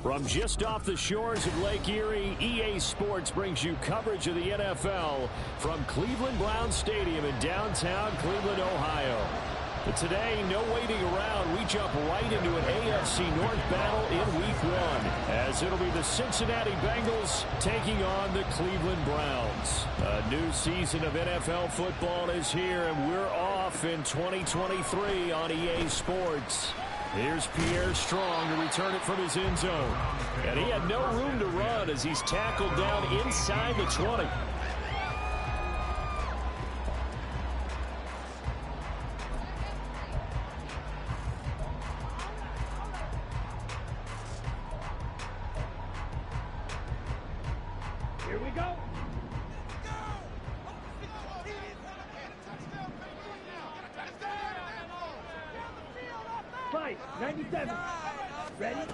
From just off the shores of Lake Erie, EA Sports brings you coverage of the NFL from Cleveland Browns Stadium in downtown Cleveland, Ohio. But today, no waiting around. We jump right into an AFC North battle in Week 1, as it'll be the Cincinnati Bengals taking on the Cleveland Browns. A new season of NFL football is here, and we're off in 2023 on EA Sports. Here's Pierre Strong to return it from his end zone. And he had no room to run as he's tackled down inside the 20. Here we go. Fight, 97. Ready? Now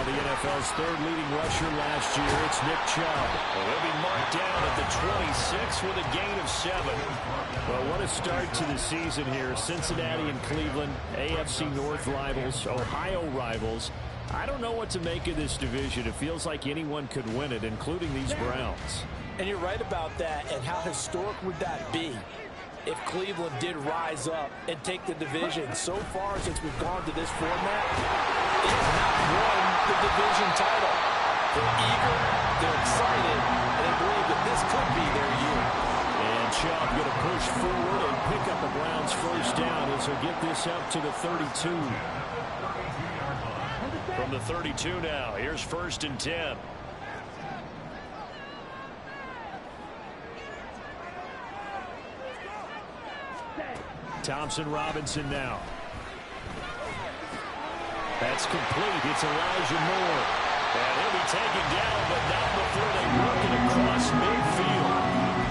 the NFL's third leading rusher last year, it's Nick Chubb. Well, he'll be marked down at the 26 with a gain of 7. Well, what a start to the season here. Cincinnati and Cleveland, AFC North rivals, Ohio rivals. I don't know what to make of this division. It feels like anyone could win it, including these Browns. And you're right about that. And how historic would that be if Cleveland did rise up and take the division? So far, since we've gone to this format, they have not won the division title. They're eager, they're excited, and they believe that this could be their year. And Chubb going to push forward and pick up the Browns' first down as he'll get this up to the 32. From the 32 now, here's 1st and 10. Thompson Robinson now. That's complete. It's Elijah Moore. And he'll be taken down, but not before they work it across midfield.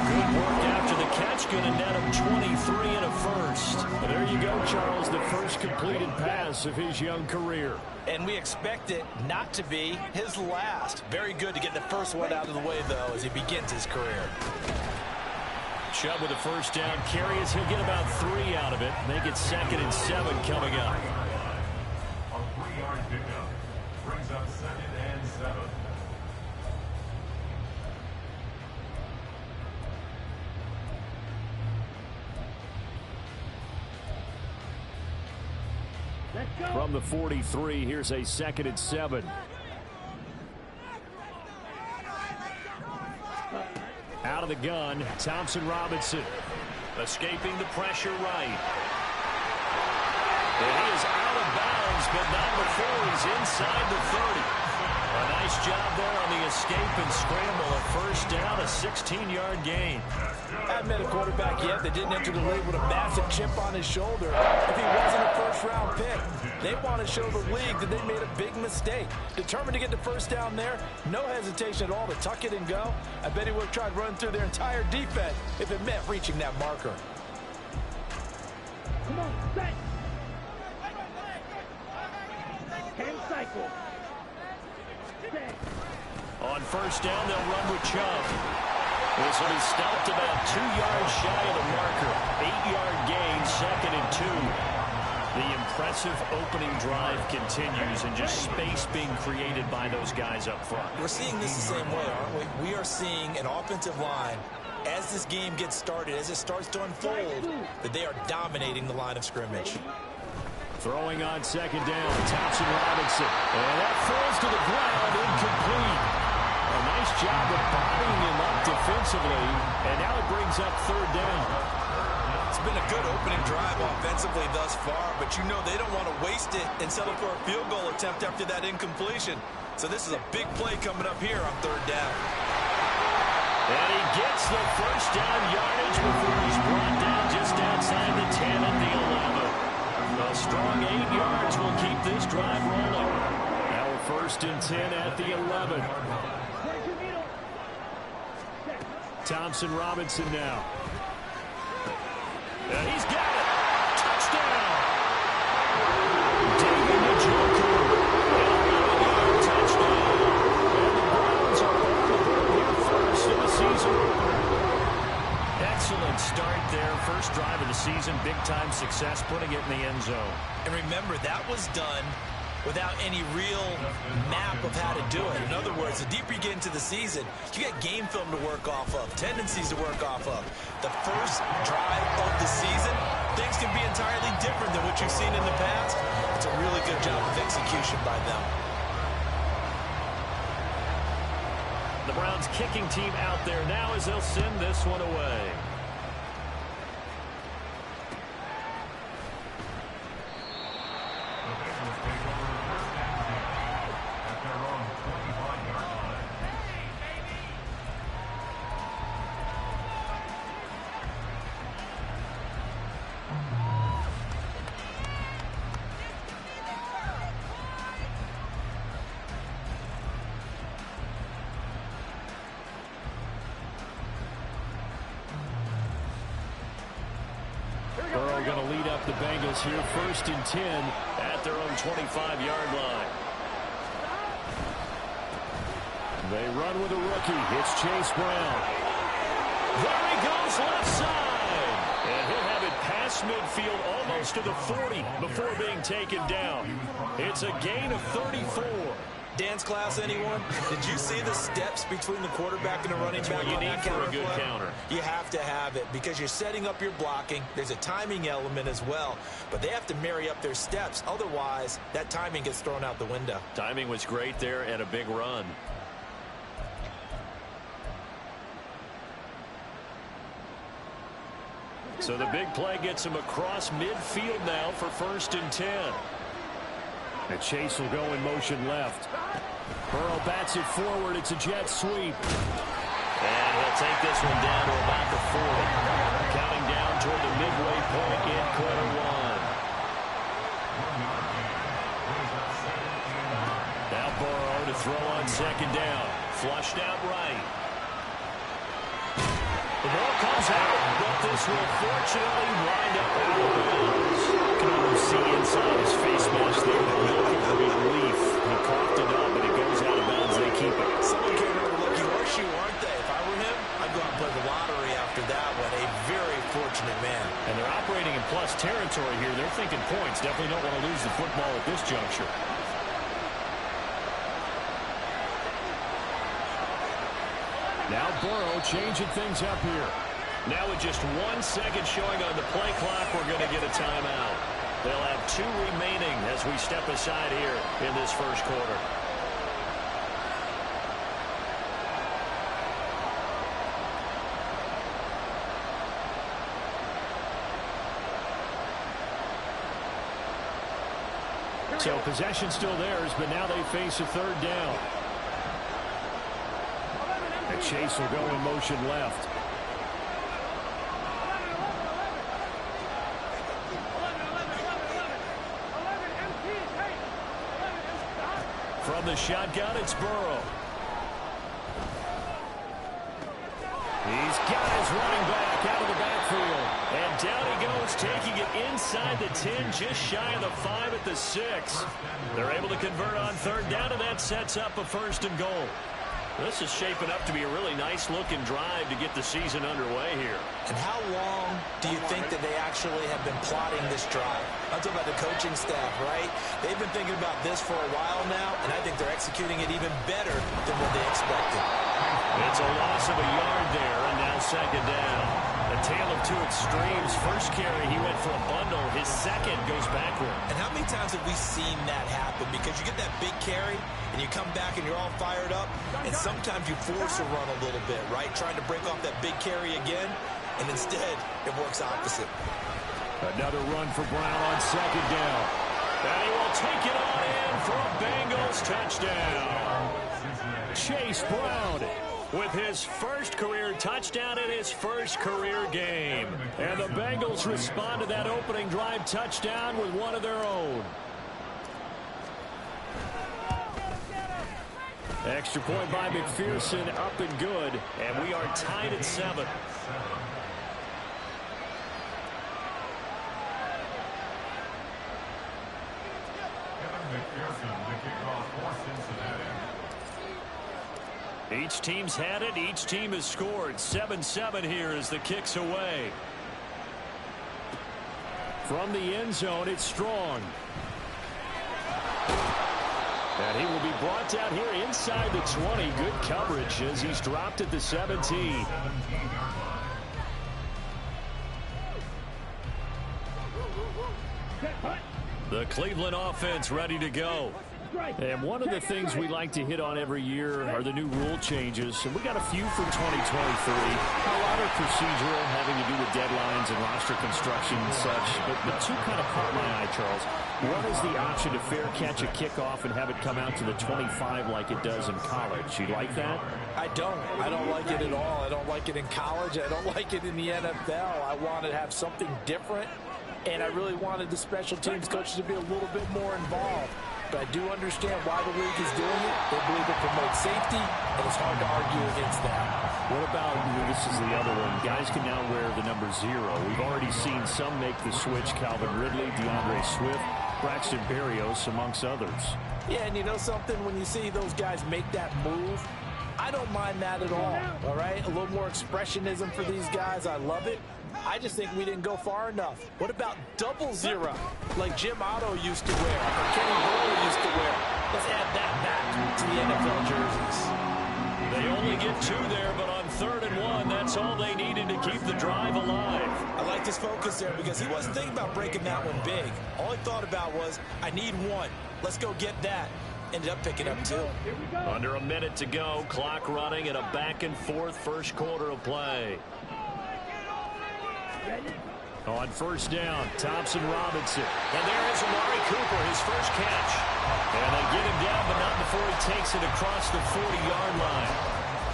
Good work after the catch. Going to net him 23 and a first. Well, there you go, Charles. The first completed pass of his young career. And we expect it not to be his last. Very good to get the first one out of the way, though, as he begins his career. Chubb with a first down carry as he'll get about 3 out of it. Make it 2nd and 7 coming up. A 3-yard pickup brings up 2nd and 7. Let's go. From the 43, here's a 2nd and 7. Out of the gun, Thompson Robinson. Escaping the pressure right. And he is out of bounds, but not before he's inside the 30. A nice job there on the escape and scramble. A first down, a 16-yard gain. Haven't met a quarterback yet that didn't enter the league with a massive chip on his shoulder. If he wasn't a first-round pick, they want to show the league that they made a big mistake. Determined to get the first down there, no hesitation at all to tuck it and go. I bet he would have tried running through their entire defense if it meant reaching that marker. Come on, set. 10 cycle. Set. On first down, they'll run with Chubb. This will be stopped about 2 yards shy of the marker. 8-yard gain, 2nd and 2. The impressive opening drive continues, and just space being created by those guys up front. We're seeing this the same way, aren't we? We are seeing an offensive line, as this game gets started, as it starts to unfold, that they are dominating the line of scrimmage. Throwing on 2nd down, Thompson Robinson. And that falls to the ground, incomplete. A nice job of bodying him up defensively, and now it brings up 3rd down. It's been a good opening drive offensively thus far, but you know they don't want to waste it and settle for a field goal attempt after that incompletion. So this is a big play coming up here on 3rd down. And he gets the first down yardage before he's brought down just outside the 10 at the 11. A strong 8 yards will keep this drive rolling. Now 1st and 10 at the 11. Thompson Robinson now. And he's got it. Touchdown. David Njoku. And a 11-yard touchdown. And the Browns are on the board here first in the season. Excellent start there. First drive of the season. Big-time success, putting it in the end zone. And remember, that was done without any real map of how to do it. In other words, the deeper you get into the season, you get game film to work off of, tendencies to work off of. The first drive of the season, things can be entirely different than what you've seen in the past. It's a really good job of execution by them. The Browns kicking team out there now as they'll send this one away. Burrow going to lead up the Bengals here, 1st and 10 at their own 25-yard line. They run with a rookie. It's Chase Brown. There he goes, left side. And he'll have it past midfield, almost to the 40 before being taken down. It's a gain of 34. Dance class, anyone? Did you see the steps between the quarterback and the running back? You need for a good counter. You have to have it because you're setting up your blocking. There's a timing element as well, but they have to marry up their steps. Otherwise, that timing gets thrown out the window. Timing was great there and a big run. So the big play gets him across midfield now for 1st and 10. And Chase will go in motion left. Burrow bats it forward. It's a jet sweep. And he'll take this one down to about the 40. Counting down toward the midway point in quarter one. Now Burrow to throw on 2nd down. Flushed out right. The ball comes out, but this will fortunately wind up out of bounds. You can almost see inside his face mask there that milking for relief. He coughed it up, but it goes out of bounds. They keep it. Someone came in with a lucky horseshoe, aren't they? If I were him, I'd go out and play the lottery after that one. A very fortunate man. And they're operating in plus territory here. They're thinking points. Definitely don't want to lose the football at this juncture. Now Burrow changing things up here. Now with just 1 second showing on the play clock, we're going to get a timeout. They'll have 2 remaining as we step aside here in this first quarter. So possession still theirs, but now they face a 3rd down. And Chase will go in motion left. From the shotgun, it's Burrow. He's got his running back out of the backfield. And down he goes, taking it inside the 10, just shy of the 5 at the 6. They're able to convert on 3rd down, and that sets up a 1st and goal. This is shaping up to be a really nice-looking drive to get the season underway here. And how long do you think that they actually have been plotting this drive? I'm talking about the coaching staff, right? They've been thinking about this for a while now, and I think they're executing it even better than what they expected. It's a loss of a yard there, and now 2nd down. A tale of 2 extremes. First carry, he went for a bundle. His 2nd goes backward. And how many times have we seen that happen? Because you get that big carry, and you come back and you're all fired up, and sometimes you force a run a little bit, right? Trying to break off that big carry again, and instead it works opposite. Another run for Brown on 2nd down. And he will take it on in for a Bengals touchdown. Chase Brown with his first career touchdown in his first career game. And the Bengals respond to that opening drive touchdown with one of their own. Extra point by McPherson, up and good. And we are tied at 7. Each team's had it. Each team has scored. 7-7 here as the kick's away. From the end zone, it's Strong. And he will be brought down here inside the 20. Good coverage as he's dropped at the 17. The Cleveland offense ready to go. And one of the things we like to hit on every year are the new rule changes. And we got a few for 2023. A lot are procedural, having to do with deadlines and roster construction and such. But two kind of caught my eye, Charles. One is the option to fair catch a kickoff and have it come out to the 25 like it does in college. You like that? I don't like it at all. I don't like it in college. I don't like it in the NFL. I want to have something different. And I really wanted the special teams coaches to be a little bit more involved. But I do understand why the league is doing it. They believe it promotes safety, and it's hard to argue against that. What about, this is the other one, guys can now wear the number 0. We've already seen some make the switch, Calvin Ridley, DeAndre Swift, Braxton Berrios, amongst others. Yeah, and you know something? When you see those guys make that move, I don't mind that at all right? A little more expressionism for these guys. I love it. I just think we didn't go far enough. What about 00, like Jim Otto used to wear, or Kenny Boyle used to wear? Let's add that back to the NFL jerseys. They only get 2 there, but on 3rd and 1, that's all they needed to keep the drive alive. I like his focus there because he wasn't thinking about breaking that one big. All he thought about was, I need 1. Let's go get that. Ended up picking up 2. Under a minute to go, clock running, and a back-and-forth first quarter of play. On first down, Thompson Robinson. And there is Amari Cooper, his first catch. And they get him down, but not before he takes it across the 40-yard line.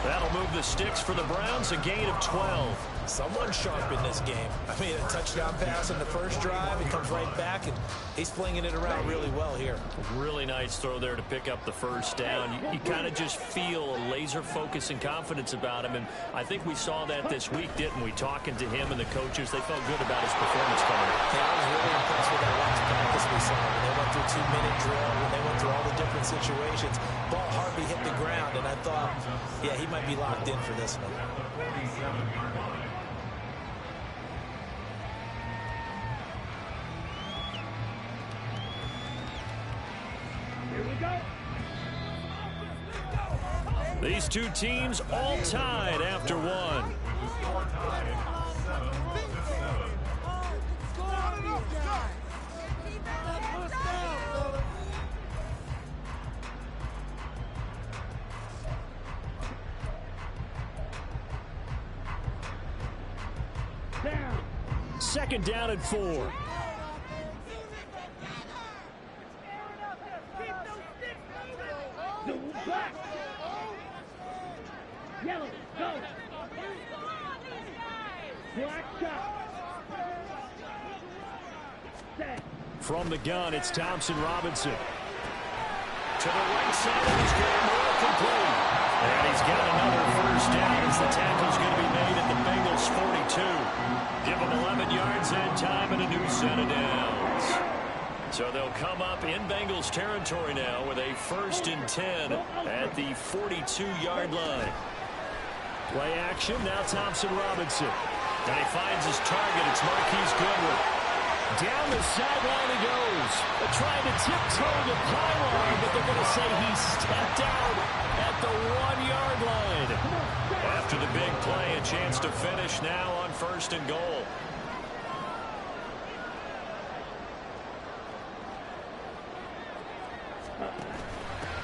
That'll move the sticks for the Browns, a gain of 12. Someone sharp in this game. I mean, a touchdown pass on the first drive. He comes right back, and he's flinging it around really well here. Really nice throw there to pick up the first down. You kind of just feel a laser focus and confidence about him, and I think we saw that this week, didn't we? Talking to him and the coaches, they felt good about his performance coming up. Yeah, I was really impressed with that last practice we saw. When they went through 2-minute drill, when they went through all the different situations, ball hardly hit the ground, and I thought, yeah, he might be locked in for this one. These two teams all tied after 1. Second down and 4. Yellow, go! Black shot. Set. From the gun, it's Thompson Robinson. To the right side of his game, more complete. And he's got another first down as the tackle's going to be made at the Bengals 42. Give them 11 yards and time and a new set of downs. So they'll come up in Bengals territory now with a 1st and 10 at the 42-yard line. Play action, now Thompson Robinson. And he finds his target, it's Marquise Goodwin. Down the sideline he goes. They're trying to tiptoe the pylon, but they're going to say he stepped out at the 1-yard line. After the big play, a chance to finish now on 1st and goal.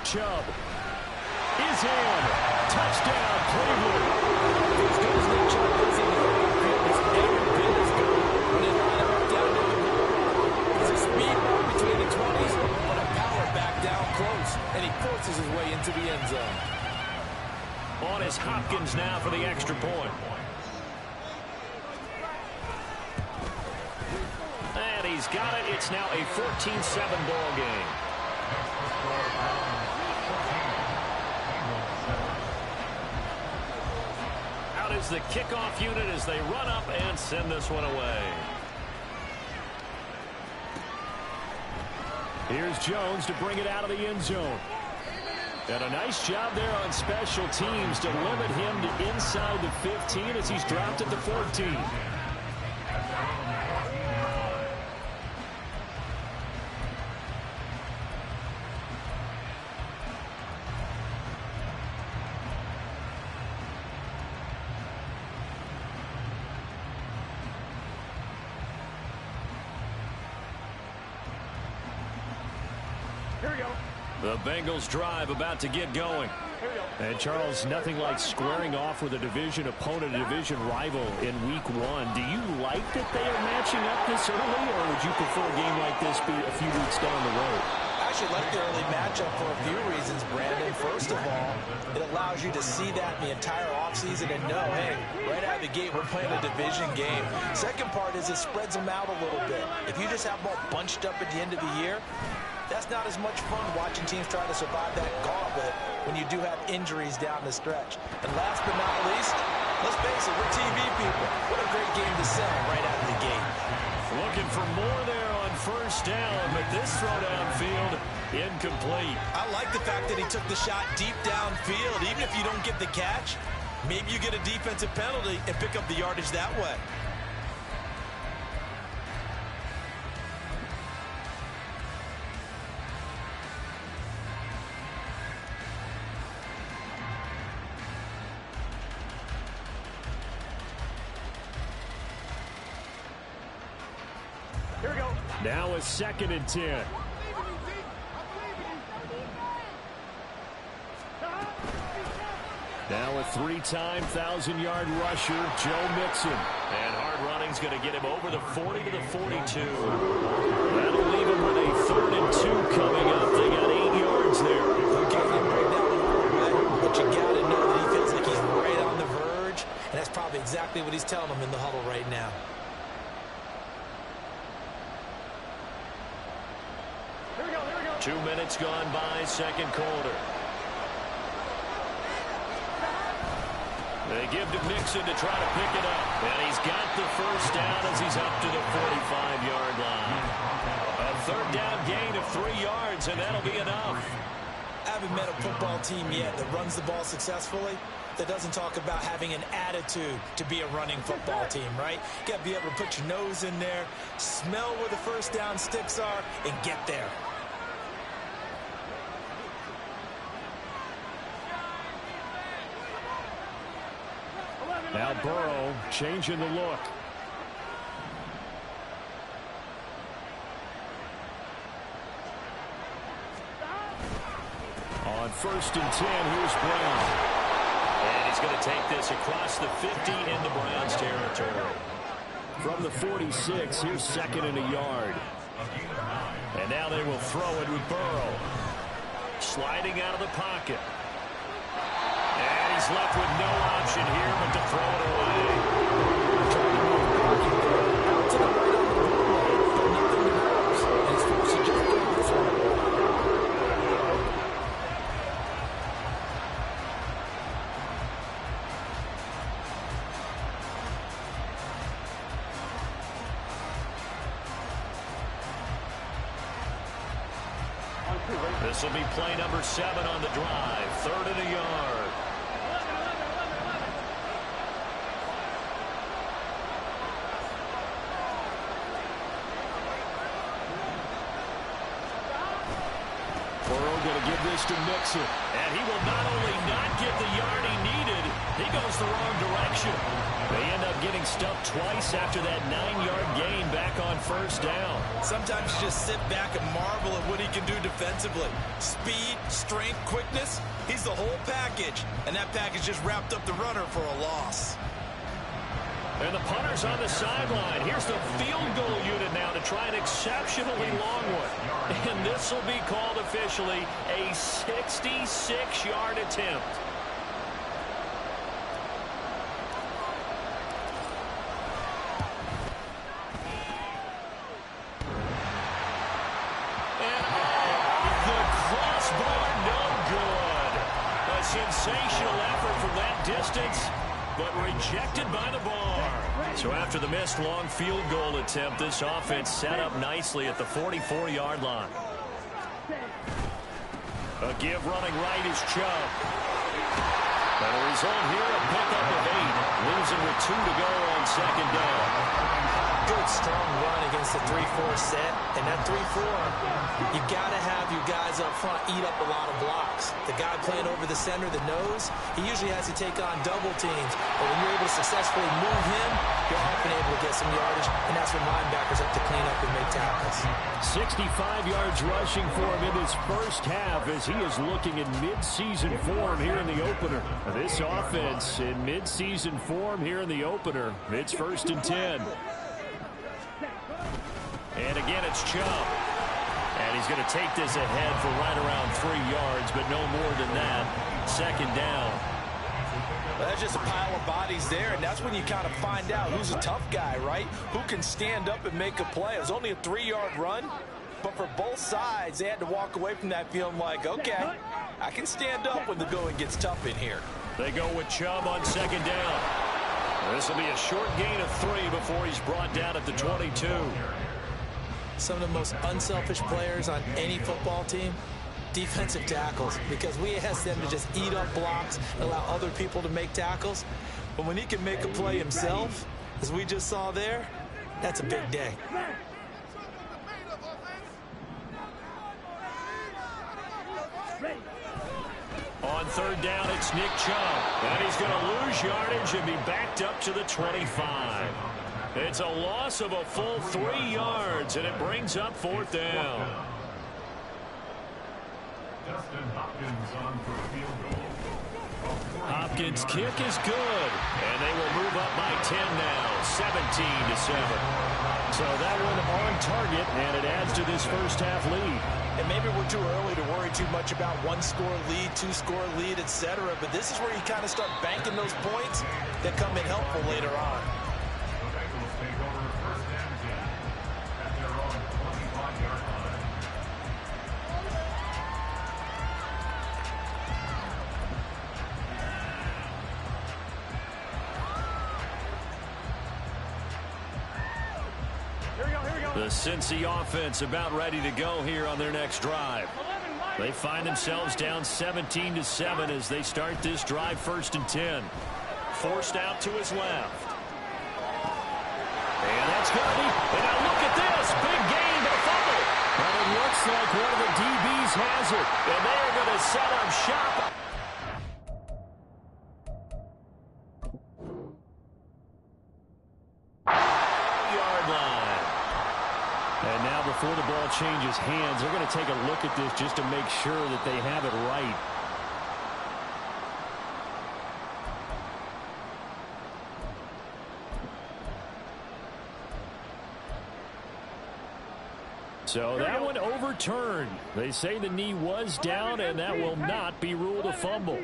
Chubb is in. Touchdown, Cleveland. As good as Nick Chubb is in the field, he's never been as good when he line up down near the goal. He's a speed between the 20s, but a power back down close, and he forces his way into the end zone. On is Hopkins now for the extra point. And he's got it. It's now a 14-7 ball game. Out is the kickoff unit as they run up and send this one away. Here's Jones to bring it out of the end zone. And a nice job there on special teams to limit him to inside the 15 as he's dropped at the 14. Here we go. The Bengals drive about to get going. And Charles, nothing like squaring off with a division opponent, a division rival in week 1. Do you like that they are matching up this early, or would you prefer a game like this be a few weeks down the road? I actually like the early matchup for a few reasons, Brandon. First of all, it allows you to see that in the entire offseason and know, hey, right out of the gate, we're playing a division game. Second part is it spreads them out a little bit. If you just have them all bunched up at the end of the year, that's not as much fun watching teams try to survive that gauntlet when you do have injuries down the stretch. And last but not least, let's face it, we're TV people. What a great game to sell right out of the gate. Looking for more there on first down, but this throw downfield incomplete. I like the fact that he took the shot deep downfield. Even if you don't get the catch, maybe you get a defensive penalty and pick up the yardage that way. Here we go. Now a 2nd and 10. Now a 3-time 1,000-yard rusher, Joe Mixon. And hard running's going to get him over the 40 to the 42. That'll leave him with a 3rd and 2 coming up. They got 8 yards there. Okay, they break that one hard, but you got to know that he feels like he's right on the verge, and that's probably exactly what he's telling them in the huddle right now. Here we go. Here we go. 2 minutes gone by, second quarter. They give to Mixon to try to pick it up. And he's got the first down as he's up to the 45-yard line. A 3rd down gain of 3 yards, and that'll be enough. I haven't met a football team yet that runs the ball successfully that doesn't talk about having an attitude to be a running football team, right? You got to be able to put your nose in there, smell where the first down sticks are, and get there. Now Burrow changing the look. On 1st and 10, here's Brown. And he's going to take this across the 50 into Browns territory. From the 46, here's 2nd and a yard. And now they will throw it with Burrow. Sliding out of the pocket. And he's left with no option here but to throw it away. Trying to move the pocket there, out to the right on the bootleg, but nothing develops. And it's forced to just throw this one. This will be play number 7 on the drive. 3rd and a yard. Burrow going to give this to Mixon. And he will not only not get the yard he needed, he goes the wrong direction. They end up getting stuffed twice after that 9-yard gain back on first down. Sometimes you just sit back and marvel at what he can do defensively. Speed, strength, quickness, he's the whole package. And that package just wrapped up the runner for a loss. And the punter's on the sideline. Here's the field goal unit now to try an exceptionally long one. And this will be called officially a 66-yard attempt. And the crossbar, no good. A sensational effort from that distance, but rejected by the bar. So after the missed long field goal attempt, this offense set up nicely at the 44-yard line. A give running right is Chubb. And the result here, a pickup of 8. Leaves him with 2 to go on second down. Good, strong run against the 3-4 set. And that 3-4, you got to have your guys up front eat up a lot of blocks. The guy playing over the center, the nose, he usually has to take on double teams. But when you're able to successfully move him, you're often able to get some yardage. And that's when linebackers have to clean up and make tackles. 65 yards rushing for him in his first half as he is looking in mid-season form here in the opener. This offense in mid-season form here in the opener. It's 1st and 10. And again, it's Chubb. And he's going to take this ahead for right around 3 yards, but no more than that. 2nd down. That's just a pile of bodies there, and that's when you kind of find out who's a tough guy, right? Who can stand up and make a play. It was only a 3-yard run, but for both sides, they had to walk away from that feeling like, okay, I can stand up when the going gets tough in here. They go with Chubb on 2nd down. This will be a short gain of 3 before he's brought down at the 22. Some of the most unselfish players on any football team, defensive tackles, because we ask them to just eat up blocks and allow other people to make tackles. But when he can make a play himself, as we just saw there, that's a big day. On 3rd down, it's Nick Chubb. And he's going to lose yardage and be backed up to the 25. It's a loss of a full 3 yards, and it brings up 4th down. Justin Hopkins on for a field goal. Hopkins' kick is good, and they will move up by 10 now, 17-7. So that one on target, and it adds to this first half lead. And maybe we're too early to worry too much about 1-score lead, 2-score lead, etc. But this is where you kind of start banking those points that come in helpful later on. The Bengals take over 1st and 10 at their own 25-yard line. The Cincy offense about ready to go here on their next drive. They find themselves down 17-7 as they start this drive 1st and 10. Forced out to his left. And that's going to be, and now look at this, big gain, but a fumble. And it looks like one of the DBs has it, and they are going to set up shop. And now before the ball changes hands, they're going to take a look at this just to make sure that they have it right. So that one overturned. They say the knee was down, and that will not be ruled a fumble.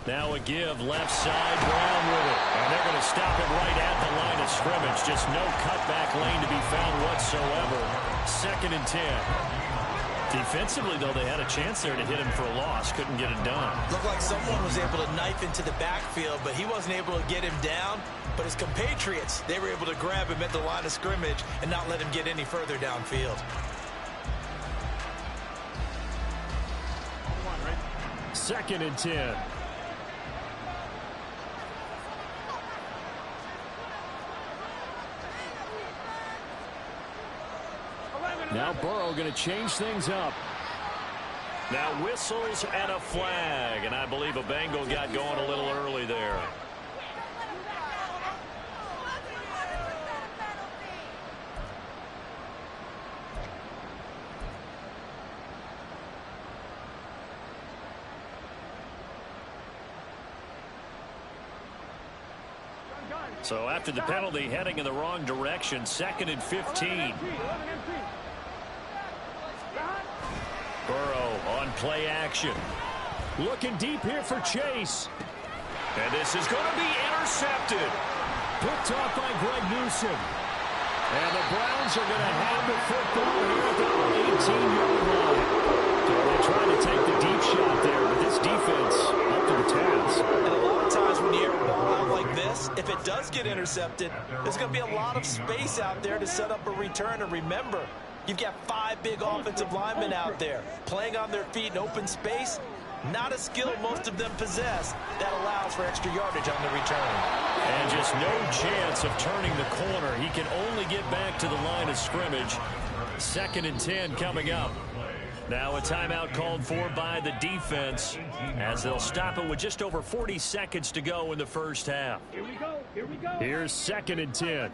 Now a give, left side, Brown with it. And they're going to stop it right at the line of scrimmage. Just no cutback lane to be found whatsoever. 2nd and 10. Defensively, though, they had a chance there to hit him for a loss. Couldn't get it done. Looked like someone was able to knife into the backfield, but he wasn't able to get him down. But his compatriots, they were able to grab him at the line of scrimmage and not let him get any further downfield. 2nd and 10. Now Burrow going to change things up. Now whistles and a flag, and I believe a Bengal got going a little early there. So after the penalty, heading in the wrong direction, 2nd and 15. Burrow on play action. Looking deep here for Chase. And this is going to be intercepted. Picked off by Greg Newsome. And the Browns are going to have the football here at the 18-yard line. So they tried to take the deep shot there, but this defense up to the task. And a lot of times when you air a ball out like this, if it does get intercepted, there's going to be a lot of space out there to set up a return. And remember, you've got 5 big offensive linemen out there playing on their feet in open space. Not a skill most of them possess that allows for extra yardage on the return. And just no chance of turning the corner. He can only get back to the line of scrimmage. 2nd and 10 coming up. Now a timeout called for by the defense as they'll stop it with just over 40 seconds to go in the first half. Here we go. Here we go. Here's 2nd and 10.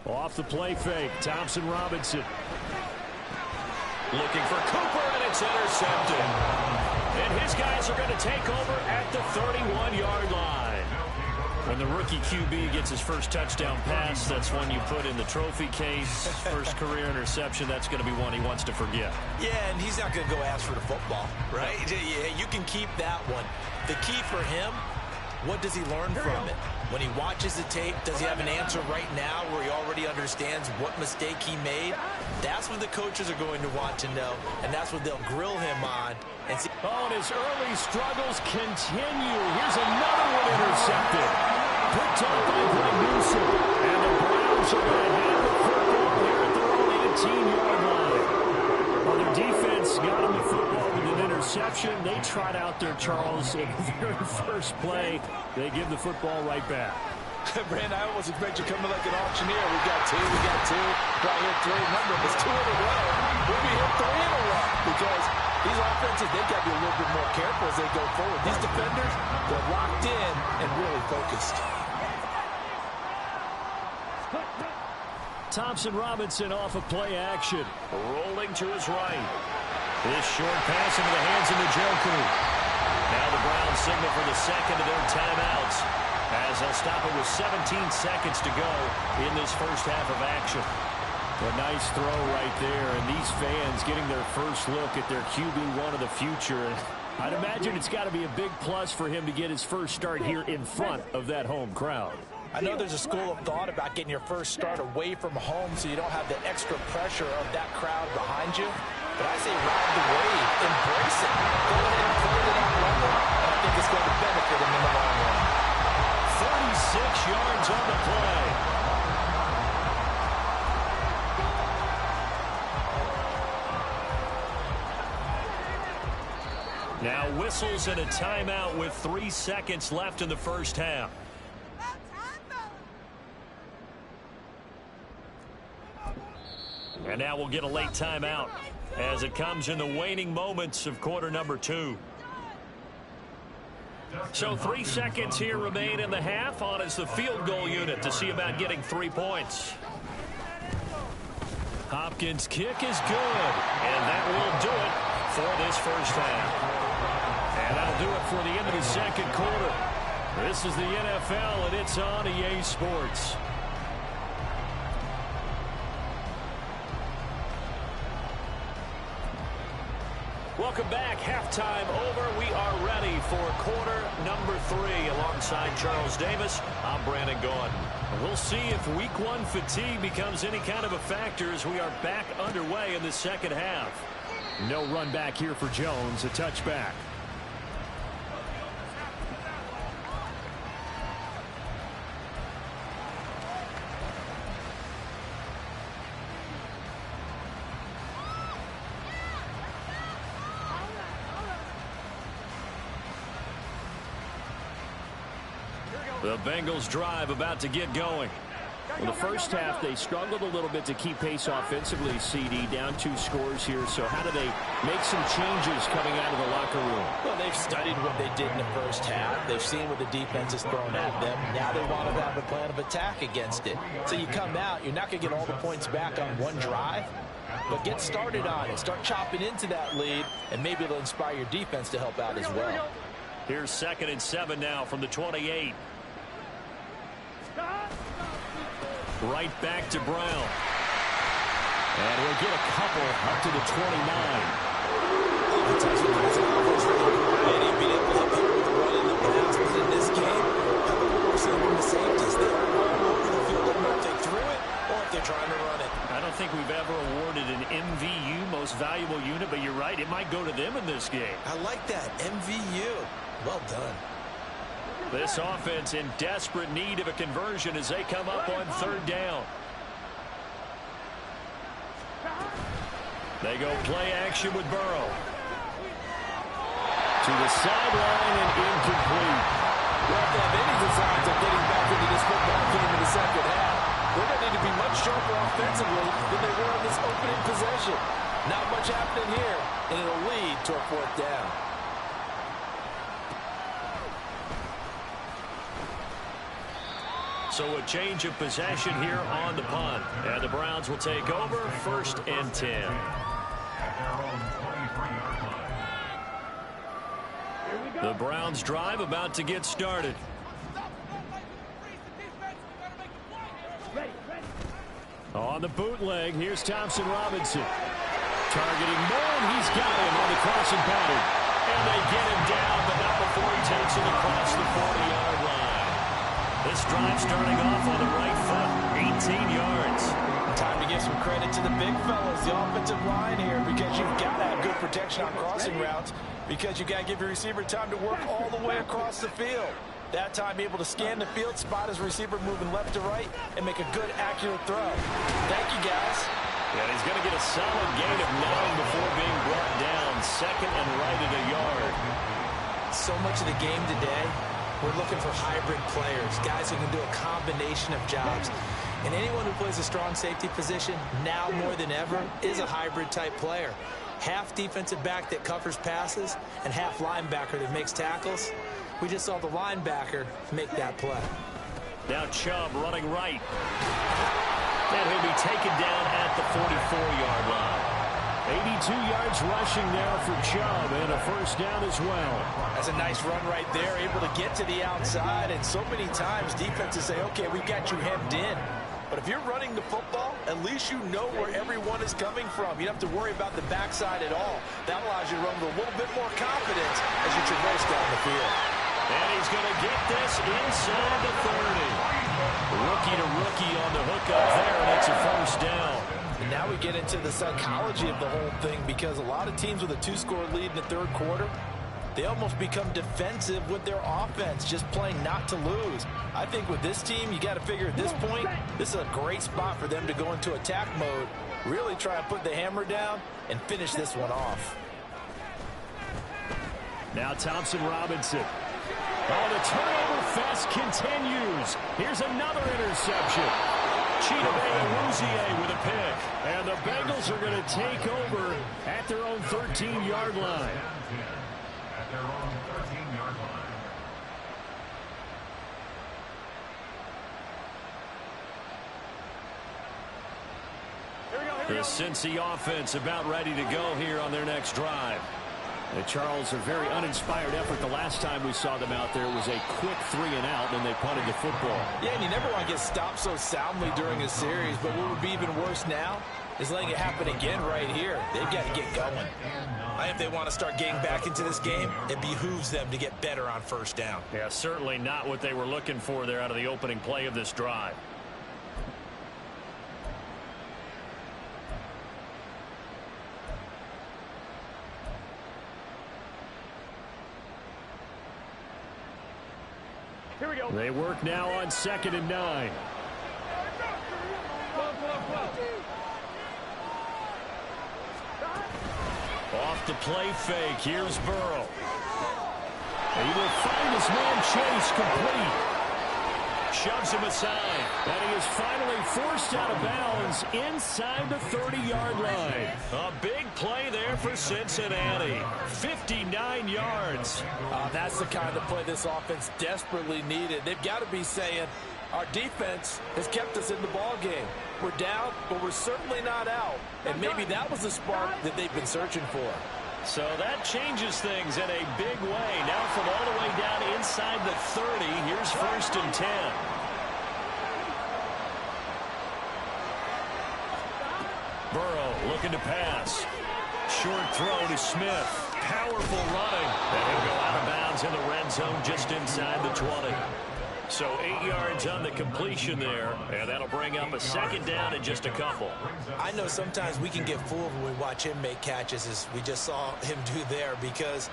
Off the play fake, Thompson Robinson. Looking for Cooper, and it's intercepted. And his guys are going to take over at the 31-yard line. When the rookie QB gets his first touchdown pass, that's one you put in the trophy case. First career interception, that's going to be one he wants to forget. Yeah, and he's not going to go ask for the football, right? Yeah, you can keep that one. The key for him, what does he learn from it? When he watches the tape, does he have an answer right now where he already understands what mistake he made? That's what the coaches are going to want to know, and that's what they'll grill him on. And see. Oh, and his early struggles continue. Here's another one intercepted. Picked up by Greg Newsome. And the Browns are going to have the football here at their own 18-yard line. Well, their defense got him the football with an interception. They trot out there, Charles, in the very first play. They give the football right back. Brand, I almost expect you coming like an auctioneer. We got two, right here 3. Remember, if it's 2 in a row, we'll be here 3 in a row. Because these offenses, they got to be a little bit more careful as they go forward. These defenders, they're locked in and really focused. Thompson Robinson off of play action. Rolling to his right. This short pass into the hands of Njoku. Now the Browns signal for the second of their timeouts as they'll stop it with 17 seconds to go in this first half of action. A nice throw right there, and these fans getting their first look at their QB1 of the future. I'd imagine it's got to be a big plus for him to get his first start here in front of that home crowd. I know there's a school of thought about getting your first start away from home so you don't have the extra pressure of that crowd behind you. But I say ride the wave, embrace it. Go ahead and play it out level, and I think it's going to benefit him in the long run. 36 yards on the play. Now whistles and a timeout with 3 seconds left in the first half. And now we'll get a late timeout as it comes in the waning moments of quarter number 2. So 3 seconds here remain in the half on as the field goal unit to see about getting 3 points. Hopkins' kick is good, and that will do it for this first half. And that'll do it for the end of the second quarter. This is the NFL, and it's on EA Sports. Welcome back. Halftime over. We are ready for quarter number 3. Alongside Charles Davis, I'm Brandon Gaudin. We'll see if week 1 fatigue becomes any kind of a factor as we are back underway in the second half. No run back here for Jones. A touchback. The Bengals drive about to get going. Well, the first half, they struggled a little bit to keep pace offensively, CD, down 2 scores here. So how do they make some changes coming out of the locker room? Well, they've studied what they did in the first half. They've seen what the defense has thrown at them. Now they want to have a plan of attack against it. So you come out, you're not going to get all the points back on one drive, but get started on it. Start chopping into that lead, and maybe it'll inspire your defense to help out as well. Here's 2nd and 7 now from the 28. Right back to Brown. And he'll get a couple up to the 29. And he'd be able to hit people with the run in the pass. But in this game, how the more from the safeties there all over the field. I don't know if they threw it or if they're trying to run it. I don't think we've ever awarded an MVU, most valuable unit, but you're right, it might go to them in this game. I like that, MVU. Well done. This offense in desperate need of a conversion as they come up on 3rd down. They go play action with Burrow. To the sideline and incomplete. Well, if they have any designs of getting back into this football game in the second half, They're going to need to be much sharper offensively than they were in this opening possession. Not much happening here, and it'll lead to a 4th down. So a change of possession here on the punt. And the Browns will take over 1st and 10. At their own 23-yard line. The Browns drive about to get started. On the bootleg, here's Thompson Robinson. Targeting Moore, he's got him on the crossing pattern. And they get him down, but not before he takes it across the 40-yard line. This drive starting off on the right foot, 18 yards. Time to give some credit to the big fellas, the offensive line here, because you've got to have good protection on crossing routes, because you've got to give your receiver time to work all the way across the field. That time able to scan the field, spot his receiver moving left to right, and make a good, accurate throw. Thank you, guys. And he's going to get a solid gain of 9 before being brought down. 2nd and right at a yard. So much of the game today, we're looking for hybrid players, guys who can do a combination of jobs. And anyone who plays a strong safety position, now more than ever, is a hybrid-type player. Half defensive back that covers passes, and half linebacker that makes tackles. We just saw the linebacker make that play. Now Chubb running right. And he'll be taken down at the 44-yard line. 82 yards rushing now for Chubb, and a 1st down as well. That's a nice run right there, able to get to the outside. And so many times defenses say, okay, we've got you hemmed in. But if you're running the football, at least you know where everyone is coming from. You don't have to worry about the backside at all. That allows you to run with a little bit more confidence as you traverse down the field. And he's going to get this inside the 30. Rookie to rookie on the hook up there, and it's a 1st down. And now we get into the psychology of the whole thing, because a lot of teams with a 2-score lead in the 3rd quarter, they almost become defensive with their offense, just playing not to lose. I think with this team, you got to figure at this point, this is a great spot for them to go into attack mode, really try and put the hammer down and finish this one off. Now Thompson Robinson. Oh, the turnover fest continues. Here's another interception. Chidobe Awuzie with a pick. And the Bengals are going to take over at their own 13-yard line. At their own 13-yard line. The Cincy offense about ready to go here on their next drive. Charles, a very uninspired effort. The last time we saw them out there was a quick 3-and-out, and they punted the football. Yeah, and you never want to get stopped so soundly during a series, but what would be even worse now is letting it happen again right here. They've got to get going. I think if they want to start getting back into this game, it behooves them to get better on 1st down. Yeah, certainly not what they were looking for there out of the opening play of this drive. Here we go. They work now on 2nd and 9. Off the play fake. Here's Burrow. He will find his man Chase complete. Shoves him aside. And he is finally forced out of bounds inside the 30-yard line. A big play there for Cincinnati. 59 yards. That's the kind of play this offense desperately needed. They've got to be saying, our defense has kept us in the ball game. We're down, but we're certainly not out. And maybe that was the spark that they've been searching for. So that changes things in a big way. Now from all the way down inside the 30, here's 1st and 10. Burrow looking to pass. Short throw to Smith. Powerful running. And he'll go out of bounds in the red zone just inside the 20. So 8 yards on the completion there, and that'll bring up a 2nd down in just a couple. I know sometimes we can get fooled when we watch him make catches, as we just saw him do there, because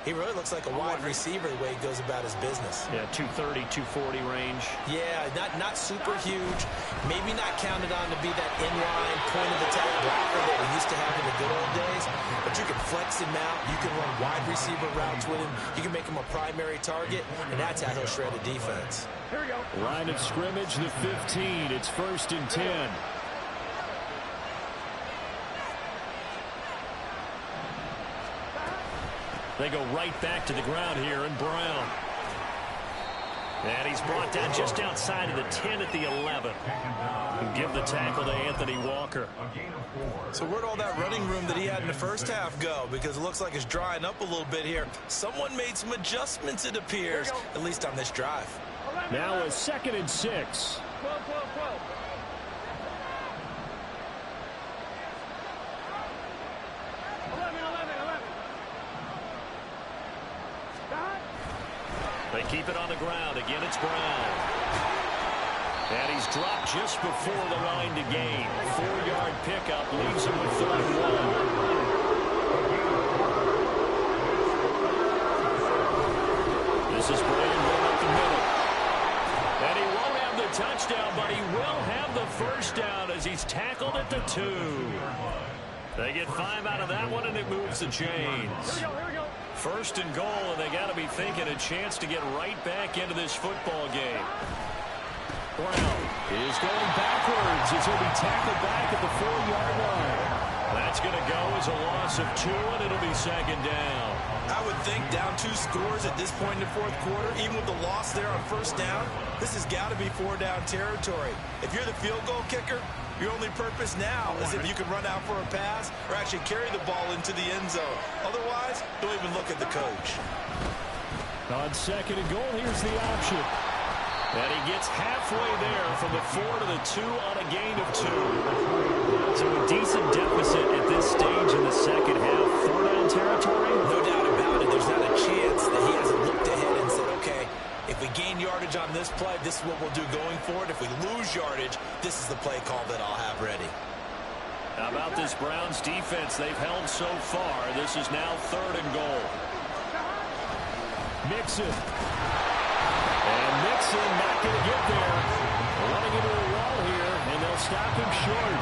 He really looks like a wide receiver the way he goes about his business. Yeah, 230, 240 range. Yeah, not super huge. Maybe not counted on to be that inline point-of-attack blocker that we used to have in the good old days. But you can flex him out. You can run wide receiver routes with him. You can make him a primary target, and that's how he'll shred a defense. Here we go. Line of scrimmage, the 15. It's 1st and 10. They go right back to the ground here, and Brown. And he's brought down just outside of the 10 at the 11. And give the tackle to Anthony Walker. So where'd all that running room that he had in the first half go? Because it looks like it's drying up a little bit here. Someone made some adjustments, it appears, at least on this drive. Now a 2nd and 6. 12, 12, 12. They keep it on the ground. Again, it's Brown. And he's dropped just before the line to gain. 4-yard pickup leaves him with 3rd and 1. This is Brandon going up the middle. And he won't have the touchdown, but he will have the first down as he's tackled at the 2. They get 5 out of that one, and it moves the chains. Here we go. 1st and goal, and they got to be thinking a chance to get right back into this football game. Brown is going backwards as he'll be tackled back at the 4-yard line. That's going to go as a loss of 2, and it'll be 2nd down. I would think down 2 scores at this point in the 4th quarter, even with the loss there on 1st down, this has got to be 4-down territory. If you're the field goal kicker, your only purpose now is if you can run out for a pass or actually carry the ball into the end zone. Otherwise, don't even look at the coach. On 2nd and goal, here's the option. And he gets halfway there from the 4 to the 2 on a gain of 2. So a decent deficit at this stage in the 2nd half. 4-down territory? No doubt about it. There's not a chance that he hasn't looked ahead and said, okay, if we gain yardage on this play, this is what we'll do going forward. If we lose yardage, this is the play call that I'll have ready. How about this Browns defense they've held so far? This is now 3rd and goal. Mixon. And Mixon not going to get there. Running into a wall here, and they'll stop him short.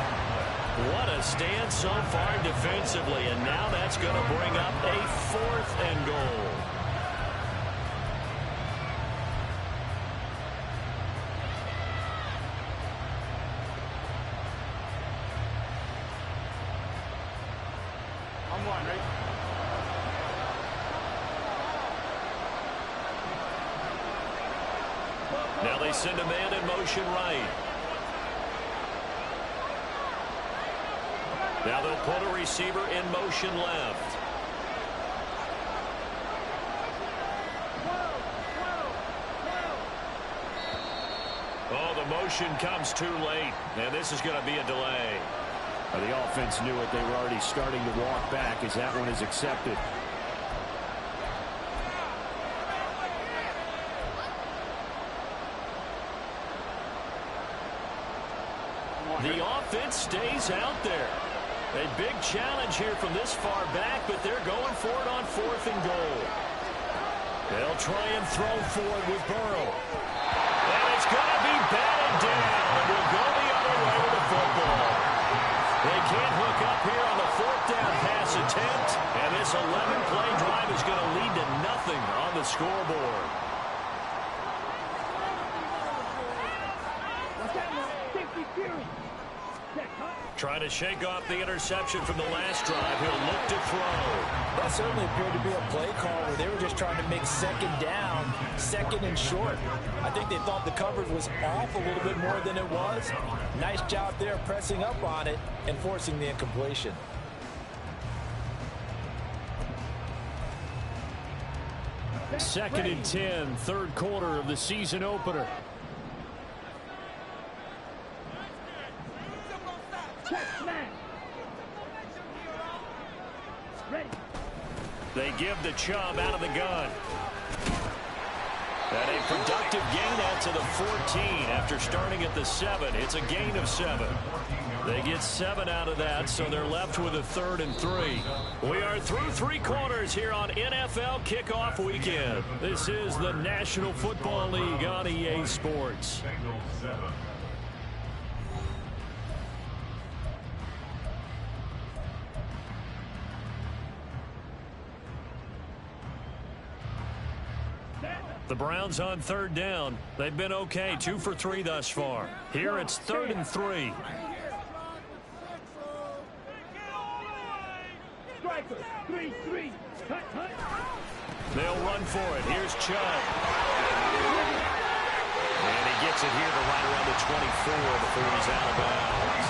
What a stand so far defensively, and now that's going to bring up a 4th and goal. I'm one, right? Now they send a man in motion right. Now they'll put a receiver in motion left. Oh, the motion comes too late, and this is going to be a delay. The offense knew it. They were already starting to walk back as that one is accepted. The offense stays out there. A big challenge here from this far back, but they're going for it on 4th and goal. They'll try and throw for it with Burrow. And it's going to be batted down. We'll go the other way with the football. They can't hook up here on the 4th down pass attempt. And this 11-play drive is going to lead to nothing on the scoreboard. Trying to shake off the interception from the last drive. He'll look to throw. That certainly appeared to be a play call where they were just trying to make 2nd down, 2nd and short. I think they thought the coverage was off a little bit more than it was. Nice job there pressing up on it and forcing the incompletion. Second and 10, 3rd quarter of the season opener. They give the Chubb out of the gun. And a productive gain out to the 14 after starting at the 7. It's a gain of 7. They get 7 out of that, so they're left with a 3rd and 3. We are through 3 quarters here on NFL Kickoff Weekend. This is the National Football League on EA Sports. Bengals 7. The Browns on 3rd down. They've been okay, 2 for 3 thus far. Here it's 3rd and 3. They'll run for it. Here's Chubb. And he gets it here to right around the 24 before he's out of bounds.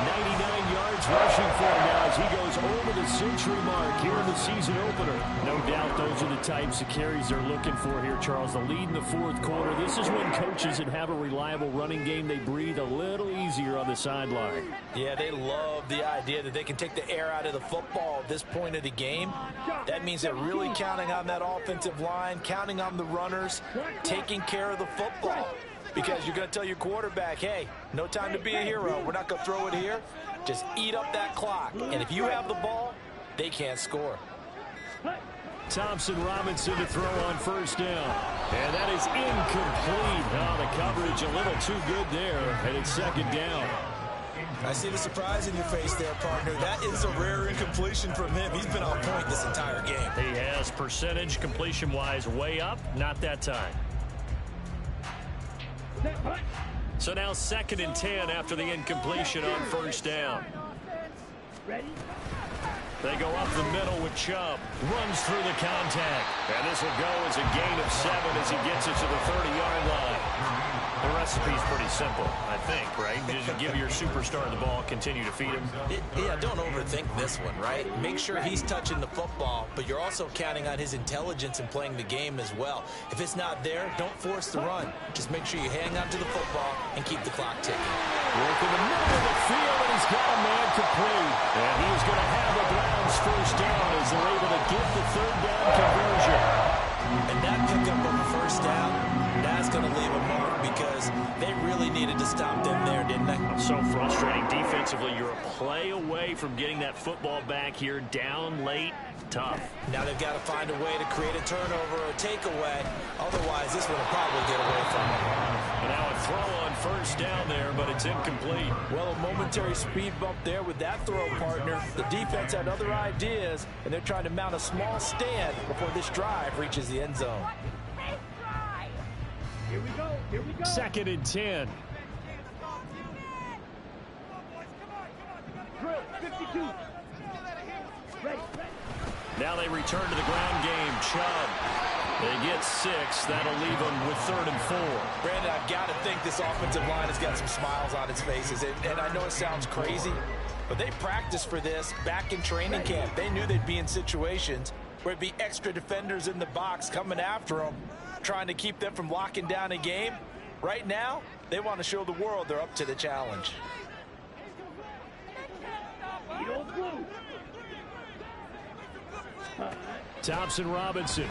99 yards rushing for him now as he goes over the century mark here in the season opener. No doubt those are the types of carries they're looking for here, Charles. The lead in the 4th quarter. This is when coaches that have a reliable running game, they breathe a little easier on the sideline. Yeah, they love the idea that they can take the air out of the football at this point of the game. That means they're really counting on that offensive line, counting on the runners, taking care of the football. Because you're going to tell your quarterback, hey, no time to be a hero. We're not going to throw it here. Just eat up that clock. And if you have the ball, they can't score. Thompson Robinson to throw on 1st down. And that is incomplete. Oh, the coverage a little too good there. And it's 2nd down. I see the surprise in your face there, partner. That is a rare incompletion from him. He's been on point this entire game. He has percentage completion-wise way up. Not that time. So now 2nd and 10 after the incompletion on 1st down. They go up the middle with Chubb. Runs through the contact. And this will go as a gain of 7 as he gets it to the 30-yard line. The recipe's pretty simple, I think, right? Just give your superstar the ball, continue to feed him. Yeah, don't overthink this one, right? Make sure he's touching the football, but you're also counting on his intelligence in playing the game as well. If it's not there, don't force the run. Just make sure you hang on to the football and keep the clock ticking. Work in the middle of the field, and he's got a man complete. And he's going to have the Browns 1st down as they're able to get the 3rd down conversion. And that pickup of a 1st down, that's going to leave a mark because they really needed to stop them there, didn't they? So frustrating defensively. You're a play away from getting that football back here, down late. Tough. Now they've got to find a way to create a turnover or a takeaway. Otherwise, this one will probably get away from them. And now a throw on 1st down there, but it's incomplete. Well, a momentary speed bump there with that throw, partner. The defense had other ideas, and they're trying to mount a small stand before this drive reaches the end zone. Here we go. Here we go. 2nd and 10. Drill, 52. Ready. Now they return to the ground game. Chubb. They get 6. That'll leave them with 3rd and 4. Brandon, I've got to think this offensive line has got some smiles on its faces. And I know it sounds crazy, but they practiced for this back in training camp. They knew they'd be in situations where it'd be extra defenders in the box coming after them, trying to keep them from locking down a game. Right now, they want to show the world they're up to the challenge. Thompson Robinson.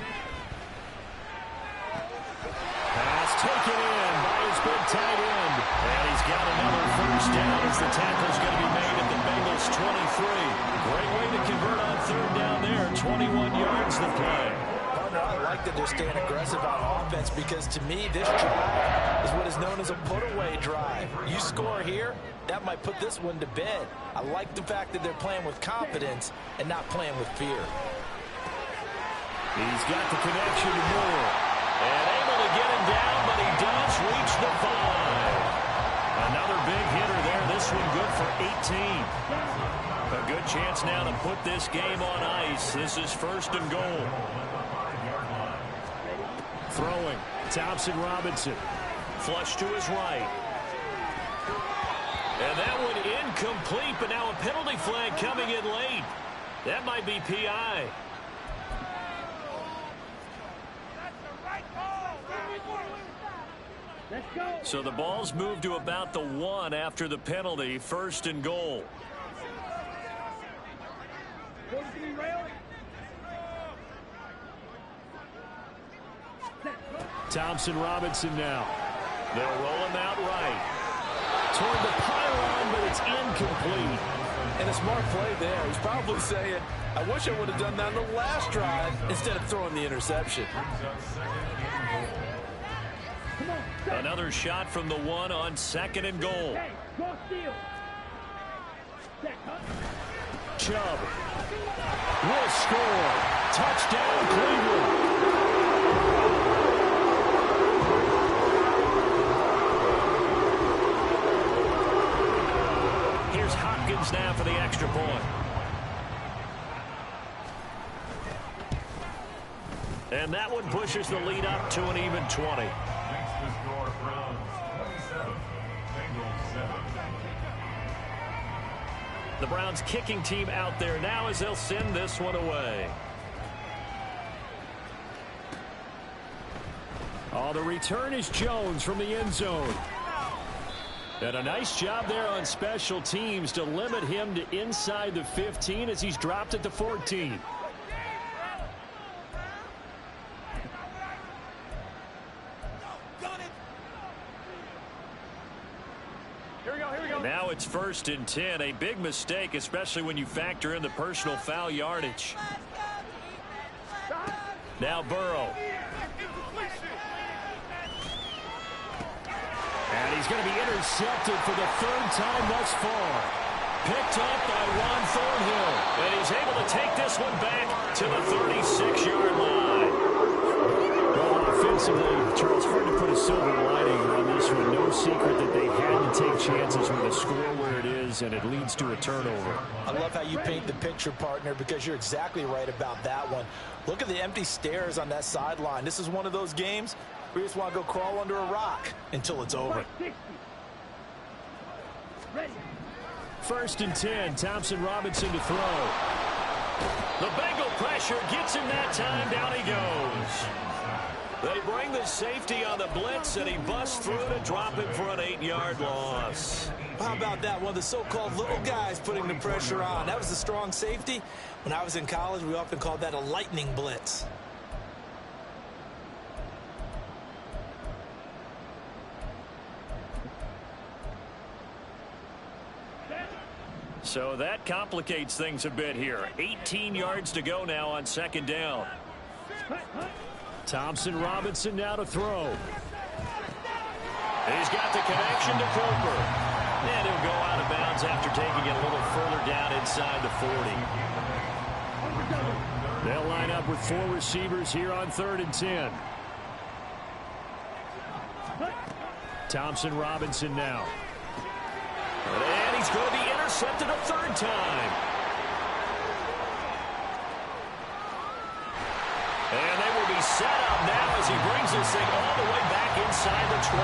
Pass taken in by his big tight end. And he's got another 1st down as the tackle's going to be made at the Bengals 23. Great way to convert on 3rd down there. 21 yards the play. I like that they're staying aggressive on offense because to me this drive is what is known as a put-away drive. You score here, that might put this one to bed. I like the fact that they're playing with confidence and not playing with fear. He's got the connection to Moore. And able to get him down, but he does reach the 5. Another big hitter there. This one good for 18. A good chance now to put this game on ice. This is 1st and goal. Throwing. Thompson Robinson. Flush to his right. And that one incomplete, but now a penalty flag coming in late. That might be PI. So the ball's moved to about the 1 after the penalty. 1st and goal. Thompson Robinson now. They'll roll him out right. toward the pylon, but it's incomplete. And a smart play there. He's probably saying, I wish I would have done that on the last drive instead of throwing the interception. Another shot from the one on 2nd and goal. Hey, cross field. Chubb will score. Touchdown, Cleveland. Here's Hopkins now for the extra point. And that one pushes the lead up to an even 20. Makes the score Browns 27, Bengals 7. The Browns kicking team out there now as they'll send this one away. Oh, the return is Jones from the end zone. And a nice job there on special teams to limit him to inside the 15 as he's dropped at the 14. Now it's 1st and 10. A big mistake, especially when you factor in the personal foul yardage. Now Burrow. And he's going to be intercepted for the 3rd time thus far. Picked up by Juan Thornhill. And he's able to take this one back to the 36-yard line. Well, offensively, Charles, hard to put a silver lining on this one. No secret that they had to take chances with the score where it is, and it leads to a turnover. I love how you paint the picture, partner, because you're exactly right about that one. Look at the empty stares on that sideline. This is one of those games where you just want to go crawl under a rock until it's over. 60. Ready. 1st and 10. Thompson Robinson to throw. The Bengal pressure gets him that time. Down he goes. They bring the safety on the blitz, and he busts through to drop him for an 8-yard loss. How about that? One of the so-called little guys putting the pressure on. That was the strong safety. When I was in college, we often called that a lightning blitz. So that complicates things a bit here. 18 yards to go now on 2nd down. Thompson Robinson now to throw. He's got the connection to Cooper. And he'll go out of bounds after taking it a little further down inside the 40. They'll line up with 4 receivers here on 3rd and 10. Thompson Robinson now. And he's going to be intercepted a 3rd time. And they will be set up now as he brings this thing all the way back inside the 20.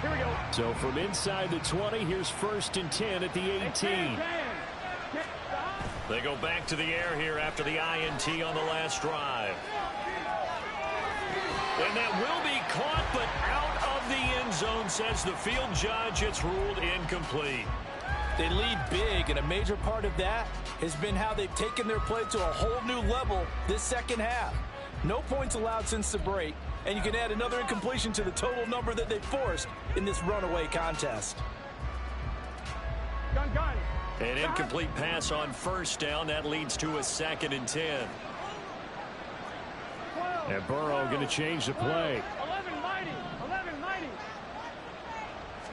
Here we go. So from inside the 20, here's 1st and 10 at the 18. They go back to the air here after the INT on the last drive. And that will be caught, but out of the end zone, says the field judge. It's ruled incomplete. They lead big, and a major part of that has been how they've taken their play to a whole new level this 2nd half. No points allowed since the break, and you can add another incompletion to the total number that they forced in this runaway contest. Gun. An incomplete pass on 1st down. That leads to a 2nd and 10. And Burrow going to change the play. 11 mighty.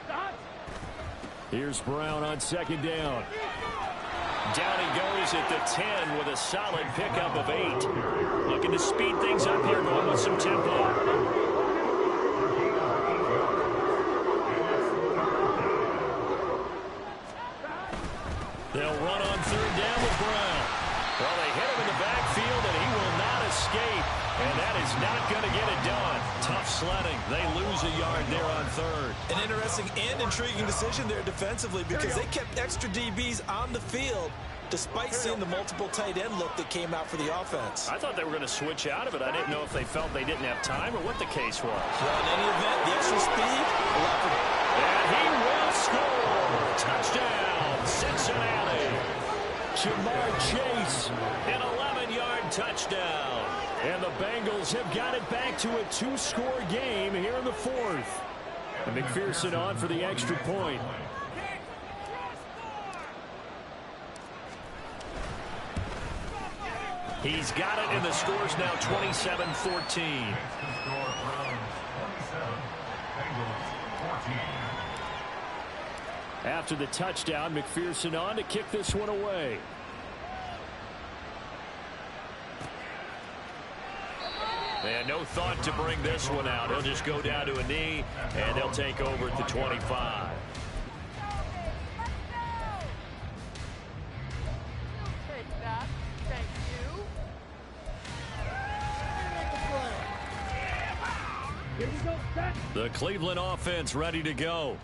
Stop. Here's Brown on 2nd down. Down he goes at the 10 with a solid pickup of 8. Looking to speed things up here, going with some tempo. They'll run on 3rd down with Brown. Well, they hit him in the backfield, and he will not escape. And that is not going to get it done. Tough sledding. They lose a yard there on 3rd. An interesting and intriguing decision there defensively because they kept extra DBs on the field despite seeing the multiple tight end look that came out for the offense. I thought they were going to switch out of it. I didn't know if they felt they didn't have time or what the case was. Well, in any event, the extra speed allowed for... And he will score. Touchdown, Cincinnati. Ja'Marr Chase, an 11-yard touchdown. And the Bengals have got it back to a 2-score game here in the fourth. And McPherson on for the extra point. He's got it, and the score's now 27-14. After the touchdown, McPherson on to kick this one away. And no thought to bring this one out. He'll just go down to a knee, and they'll take over at the 25. The Cleveland offense ready to go.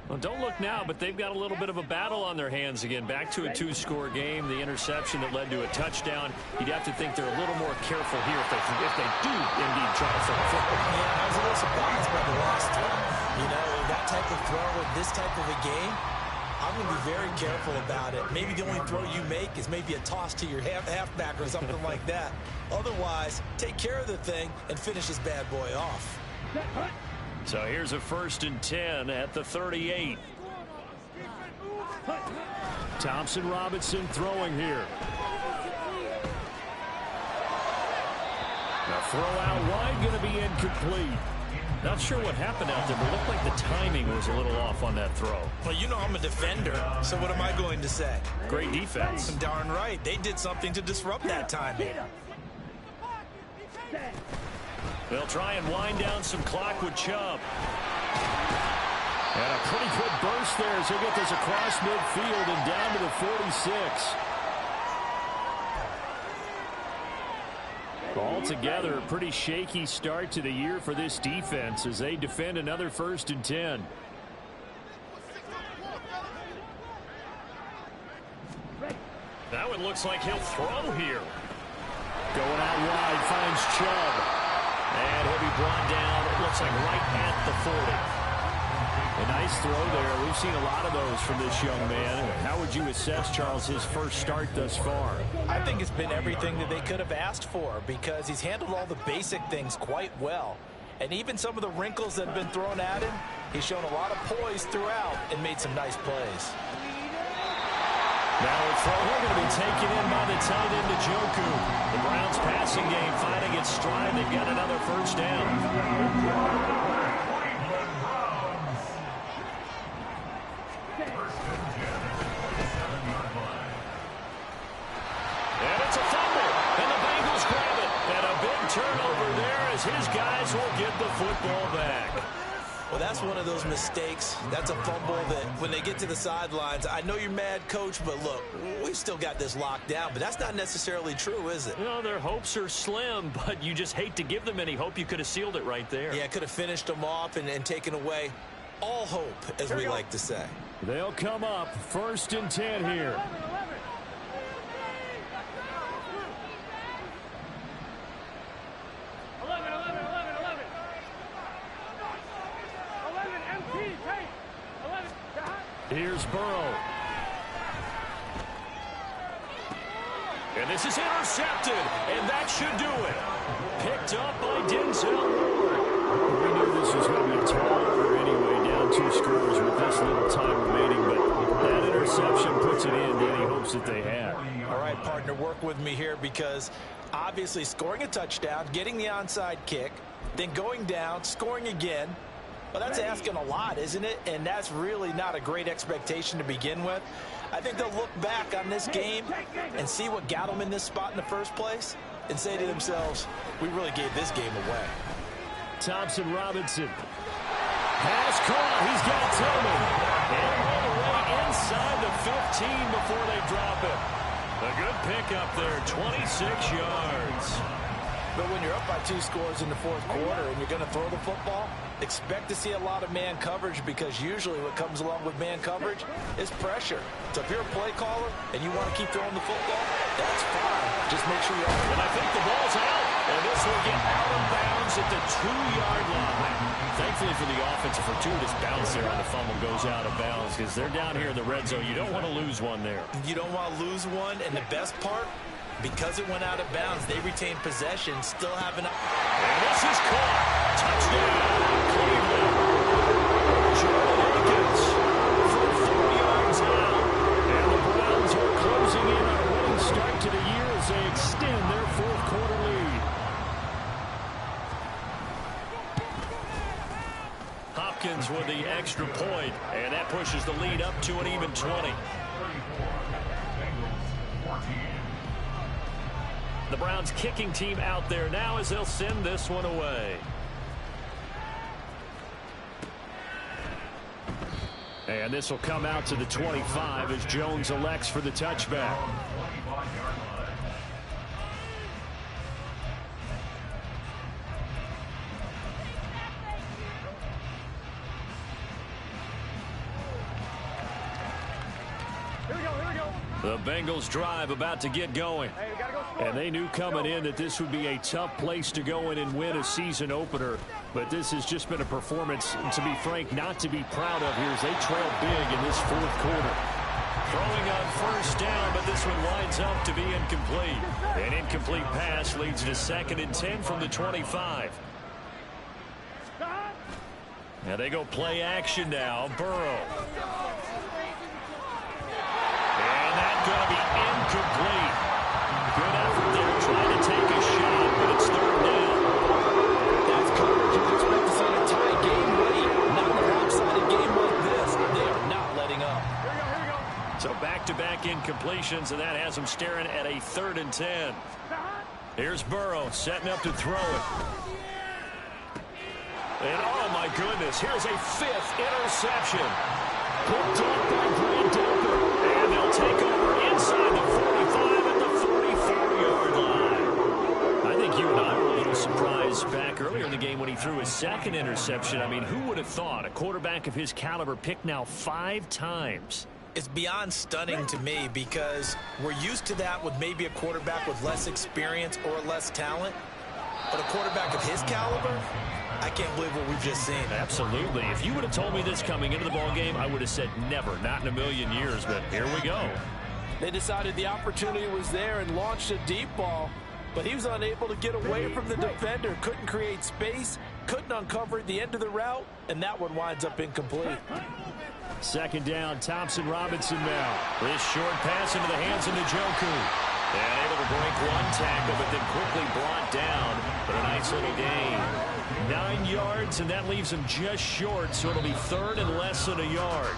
Well, don't look now, but they've got a little bit of a battle on their hands again. Back to a 2-score game. The interception that led to a touchdown. You'd have to think they're a little more careful here if they do indeed try to throw a football. Yeah, I was a little surprised by the last throw. You know, that type of throw in this type of a game, I'm going to be very careful about it. Maybe the only throw you make is maybe a toss to your halfback or something like that. Otherwise, take care of the thing and finish this bad boy off. So here's a 1st and 10 at the 38. Thompson Robinson throwing here. The throw out wide going to be incomplete. Not sure what happened out there, but it looked like the timing was a little off on that throw. Well, you know I'm a defender, so what am I going to say? Great defense. Darn right. They did something to disrupt that timing. They'll try and wind down some clock with Chubb. And a pretty good burst there as he'll get this across midfield and down to the 46. Altogether, a pretty shaky start to the year for this defense as they defend another 1st and 10. That one looks like he'll throw here. Going out wide, finds Chubb. And he'll be brought down, it looks like right at the 40. A nice throw there. We've seen a lot of those from this young man. How would you assess, Charles, his first start thus far? I think it's been everything that they could have asked for because he's handled all the basic things quite well. And even some of the wrinkles that have been thrown at him, he's shown a lot of poise throughout and made some nice plays. Now a throw here going to be taken in by the tight end Njoku. The Browns passing game finding its stride. They've got another 1st down. And it's a fumble. And the Bengals grab it. And a big turnover there as his guys will get the football back. Well, that's one of those mistakes. That's a fumble that when they get to the sidelines, I know you're mad, Coach, but look, we've still got this locked down. But that's not necessarily true, is it? You know, their hopes are slim, but you just hate to give them any hope. You could have sealed it right there. Yeah, could have finished them off and taken away all hope, as we like to say. They'll come up 1st and 10 here. 11 MT, take. 11, here's Burrow. And this is intercepted, and that should do it. Picked up by Denzel Ward. We knew this was going to be a tall order anyway, down 2 scores with this little time remaining, but that interception puts it in any hopes that they had. All right, partner, work with me here because obviously scoring a touchdown, getting the onside kick, then going down, scoring again. Well, that's asking a lot, isn't it? And that's really not a great expectation to begin with. I think they'll look back on this game and see what got them in this spot in the first place and say to themselves, we really gave this game away. Thompson Robinson. Pass caught. He's got Tillman. And all the way inside the 15 before they drop it. A good pickup there, 26 yards. But when you're up by 2 scores in the 4th quarter and you're going to throw the football, expect to see a lot of man coverage because usually what comes along with man coverage is pressure. So if you're a play caller and you want to keep throwing the football, that's fine. Just make sure you're... And I think the ball's out. And this will get out of bounds at the 2-yard line. Thankfully for the offensive fortuitous bounce there on the fumble goes out of bounds because they're down here in the red zone. You don't want to lose one there. You don't want to lose one, and the best part, because it went out of bounds, they retained possession, still having a... And this is caught. Touchdown, Cleveland. Jordan Akins from 4 yards out. And the Browns are closing in on a winning start to the year as they extend their fourth quarter lead. Hopkins with the extra point, and that pushes the lead up to an even 20. The Browns kicking team out there now as they'll send this one away. And this will come out to the 25 as Jones elects for the touchback. The Bengals drive about to get going. And they knew coming in that this would be a tough place to go in and win a season opener. But this has just been a performance, to be frank, not to be proud of here as they trail big in this fourth quarter. Throwing on first down, but this one winds up to be incomplete. An incomplete pass leads to 2nd and 10 from the 25. Now they go play action now. Burrow. And that's going to be incomplete. Good effort there trying to take a shot, but it's 3rd down. That's coverage you'd expect to see in a tie game late. Not in a lopsided game like this. They are not letting up. So back-to-back incompletions, and that has them staring at a 3rd and 10. Here's Burrow setting up to throw it. And oh my goodness, here's a 5th interception. Picked up by Grant Delpit. And they'll take over inside the 45 at the 44-yard line. I think you and I were a little surprised back earlier in the game when he threw his 2nd interception. I mean, who would have thought a quarterback of his caliber picked now 5 times? It's beyond stunning to me because we're used to that with maybe a quarterback with less experience or less talent. But a quarterback of his caliber, I can't believe what we've just seen. Absolutely. If you would have told me this coming into the ballgame, I would have said never, not in a million years, but here we go. They decided the opportunity was there and launched a deep ball, but he was unable to get away from the defender, couldn't create space, couldn't uncover the end of the route, and that one winds up incomplete. 2nd down, Thompson Robinson now. This short pass into the hands of Njoku. And able to break one tackle, but then quickly brought down. But a nice little gain. 9 yards, and that leaves him just short, so it'll be 3rd and less than a yard.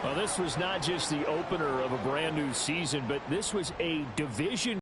Well, this was not just the opener of a brand new season, but this was a division